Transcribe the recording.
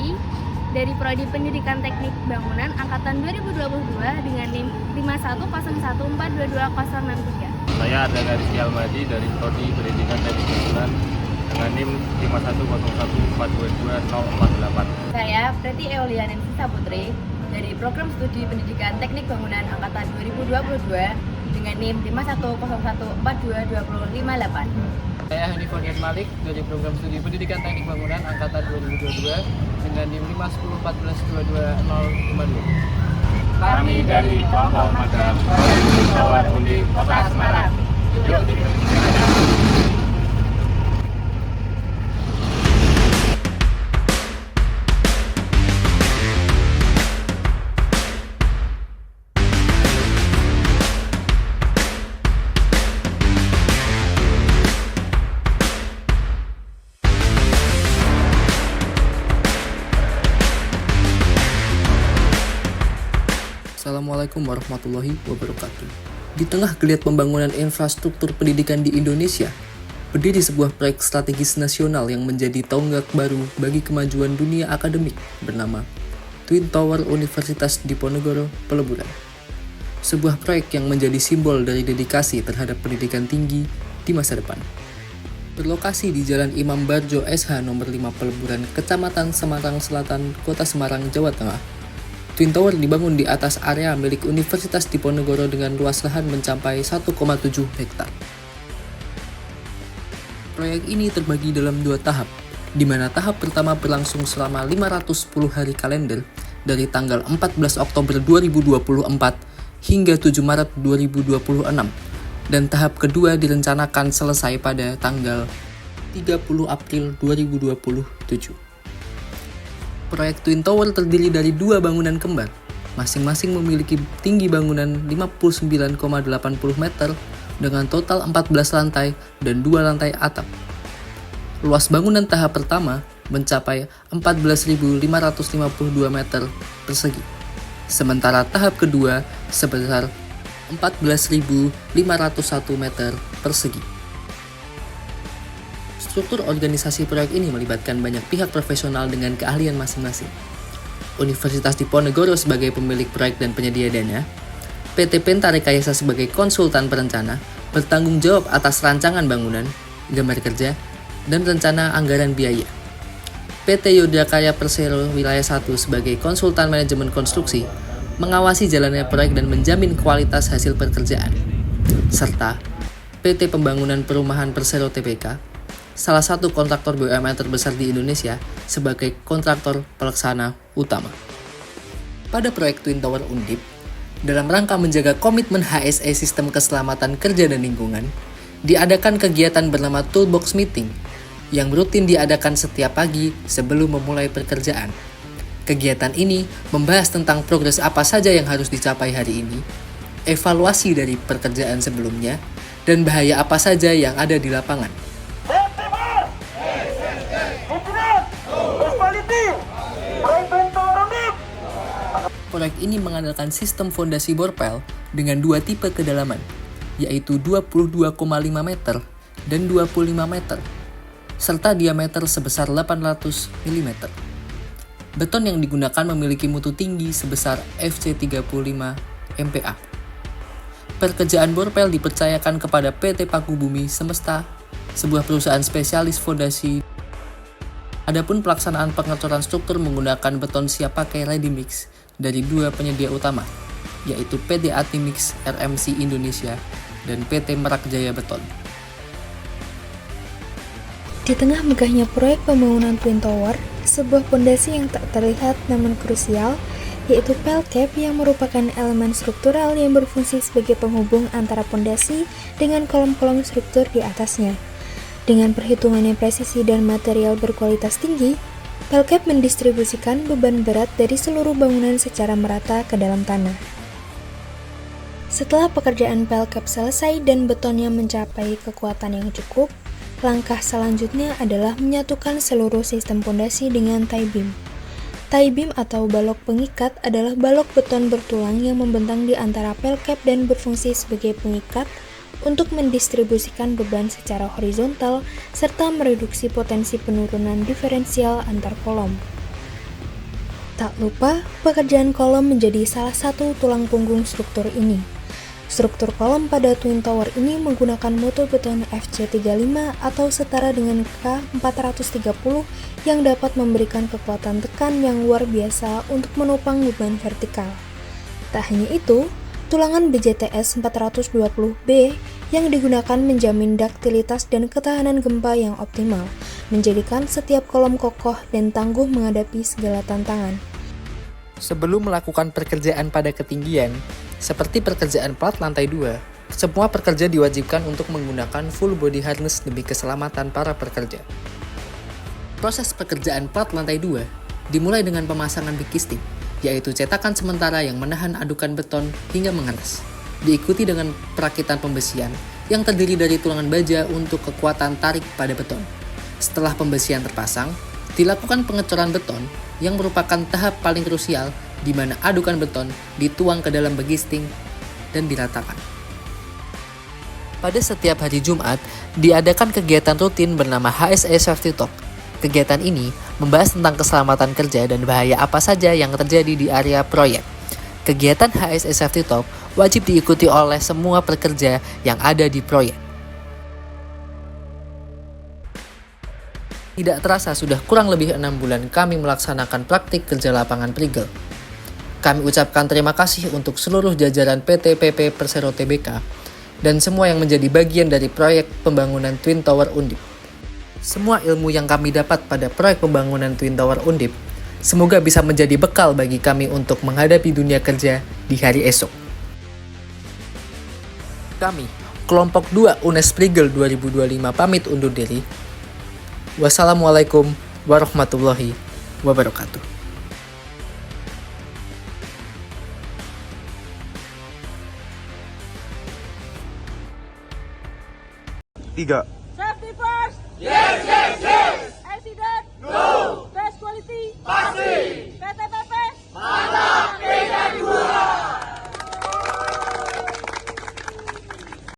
Putri dari Prodi Pendidikan Teknik Bangunan Angkatan 2022 dengan NIM 51014220063. Saya Ardana Rizky Almadi dari Prodi Pendidikan Teknik Bangunan dengan NIM 51014220048. Saya Preti Eoliana Sisa Putri dari Program Studi Pendidikan Teknik Bangunan Angkatan 2022 dengan NIM 51014220058. Saya Hanifon Malik dari Program Studi Pendidikan Teknik Bangunan Angkatan 2022 dengan NIM 51014220052. Kami dari kelompok magang Tower Undip Kota Semarang. Yuk Assalamualaikum warahmatullahi wabarakatuh. Di tengah geliat pembangunan infrastruktur pendidikan di Indonesia, berdiri sebuah proyek strategis nasional yang menjadi tonggak baru bagi kemajuan dunia akademik bernama Twin Tower Universitas Diponegoro Peleburan. Sebuah proyek yang menjadi simbol dari dedikasi terhadap pendidikan tinggi di masa depan. Berlokasi di Jalan Imam Barjo SH nomor 5 Peleburan, Kecamatan Semarang Selatan, Kota Semarang, Jawa Tengah. Twin Tower dibangun di atas area milik Universitas Diponegoro dengan luas lahan mencapai 1,7 hektar. Proyek ini terbagi dalam 2 tahap, di mana tahap pertama berlangsung selama 510 hari kalender dari tanggal 14 Oktober 2024 hingga 7 Maret 2026, dan tahap kedua direncanakan selesai pada tanggal 30 April 2027. Proyek Twin Tower terdiri dari 2 bangunan kembar, masing-masing memiliki tinggi bangunan 59,80 meter dengan total 14 lantai dan 2 lantai atap. Luas bangunan tahap pertama mencapai 14.552 meter persegi, sementara tahap kedua sebesar 14.501 meter persegi. Struktur organisasi proyek ini melibatkan banyak pihak profesional dengan keahlian masing-masing. Universitas Diponegoro sebagai pemilik proyek dan penyedia dana, PT Penta Rekayasa sebagai konsultan perencana, bertanggung jawab atas rancangan bangunan, gambar kerja, dan rencana anggaran biaya. PT Yodakaya Persero Wilayah 1 sebagai konsultan manajemen konstruksi, mengawasi jalannya proyek dan menjamin kualitas hasil pekerjaan. Serta PT Pembangunan Perumahan Persero Tbk, salah satu kontraktor BUMN terbesar di Indonesia, sebagai kontraktor pelaksana utama. Pada proyek Twin Tower Undip, dalam rangka menjaga komitmen HSE Sistem Keselamatan Kerja dan Lingkungan, diadakan kegiatan bernama Toolbox Meeting, yang rutin diadakan setiap pagi sebelum memulai pekerjaan. Kegiatan ini membahas tentang progres apa saja yang harus dicapai hari ini, evaluasi dari pekerjaan sebelumnya, dan bahaya apa saja yang ada di lapangan. Proyek ini mengandalkan sistem fondasi borpel dengan 2 tipe kedalaman, yaitu 22,5 meter dan 25 meter, serta diameter sebesar 800 mm. Beton yang digunakan memiliki mutu tinggi sebesar FC35 MPa. Pekerjaan borpel dipercayakan kepada PT Paku Bumi Semesta, sebuah perusahaan spesialis fondasi. Adapun pelaksanaan pengecoran struktur menggunakan beton siap pakai ready mix dari 2 penyedia utama, yaitu PT Atimix RMC Indonesia dan PT Merak Jaya Beton. Di tengah megahnya proyek pembangunan Twin Tower, sebuah pondasi yang tak terlihat namun krusial, yaitu pelcap yang merupakan elemen struktural yang berfungsi sebagai penghubung antara pondasi dengan kolom-kolom struktur di atasnya. Dengan perhitungan yang presisi dan material berkualitas tinggi, pelcap mendistribusikan beban berat dari seluruh bangunan secara merata ke dalam tanah. Setelah pekerjaan pelcap selesai dan betonnya mencapai kekuatan yang cukup, langkah selanjutnya adalah menyatukan seluruh sistem pondasi dengan tie beam. Tie beam atau balok pengikat adalah balok beton bertulang yang membentang di antara pelcap dan berfungsi sebagai pengikat untuk mendistribusikan beban secara horizontal serta mereduksi potensi penurunan diferensial antar kolom. Tak lupa, pekerjaan kolom menjadi salah satu tulang punggung struktur ini. Struktur kolom pada Twin Tower ini menggunakan mutu beton FC35 atau setara dengan K430 yang dapat memberikan kekuatan tekan yang luar biasa untuk menopang beban vertikal. Tak hanya itu, tulangan BJTS 420B yang digunakan menjamin daktilitas dan ketahanan gempa yang optimal, menjadikan setiap kolom kokoh dan tangguh menghadapi segala tantangan. Sebelum melakukan pekerjaan pada ketinggian, seperti pekerjaan plat lantai 2, semua pekerja diwajibkan untuk menggunakan full body harness demi keselamatan para pekerja. Proses pekerjaan plat lantai 2 dimulai dengan pemasangan bikisting, yaitu cetakan sementara yang menahan adukan beton hingga mengeras. Diikuti dengan perakitan pembesian yang terdiri dari tulangan baja untuk kekuatan tarik pada beton. Setelah pembesian terpasang, dilakukan pengecoran beton yang merupakan tahap paling krusial di mana adukan beton dituang ke dalam bikisting dan diratakan. Pada setiap hari Jumat, diadakan kegiatan rutin bernama HSE Safety Talk. Kegiatan ini membahas tentang keselamatan kerja dan bahaya apa saja yang terjadi di area proyek. Kegiatan HSE Safety Talk wajib diikuti oleh semua pekerja yang ada di proyek. Tidak terasa sudah kurang lebih 6 bulan kami melaksanakan praktik kerja lapangan Prigel. Kami ucapkan terima kasih untuk seluruh jajaran PT PP Persero Tbk dan semua yang menjadi bagian dari proyek pembangunan Twin Tower Undip. Semua ilmu yang kami dapat pada proyek pembangunan Twin Tower Undip semoga bisa menjadi bekal bagi kami untuk menghadapi dunia kerja di hari esok. Kami, Kelompok 2 UNES Prigel 2025 pamit undur diri. Wassalamualaikum warahmatullahi wabarakatuh. 3. Safety first! Yes, yes, yes!